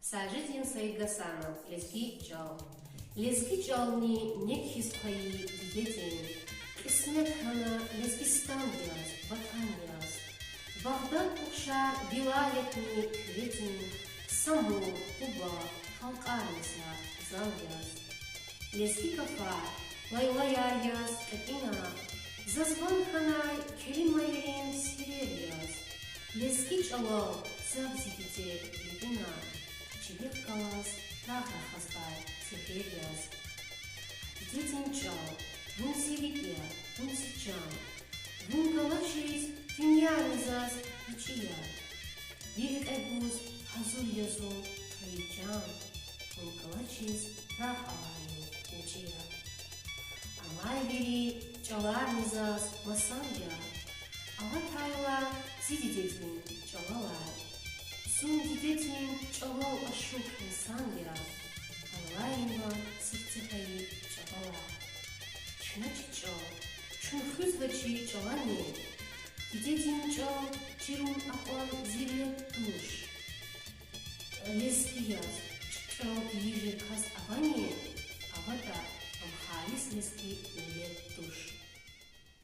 Сажидин Саид Гасанов, Лезги Джал. Лезги Джални Некхисхаи Дидетин. Кисмет Хана Лезгистан Яз, Ватан Яз. Багдад Укша Вилаятни Кветин. Саму Уба Халканиса Зал Яз. Лезги Кафа Лайлаяр Яз Катина. Зазван Ханай Келимайрин Сирер Яз. Лезги Джалал Завзидите Ледина. Чевек Калас Раха Хастай Цехер Яз. Детин Чал Вун Сирикия Вун Сичан. Вун Калачис Тюньянизас Ичия. Вирик Эбуз Хазул Язул Каиджан. Вун Калачис Рахалаю Ичия. Амай Вири Чаларнизас Масандя. Аватайла Зидидетин Чалалай. Сун Дидетин Чалал Ашук Инсанья. Алайна Сихтихаи Чабала. Чначичо, Чунхузвачи Чалани. Дидетин Чал Чирун Апан Зирил Туш. Лескияз Чал Дижи Кас Авани. Авата Амхалис Лески Лет Туш.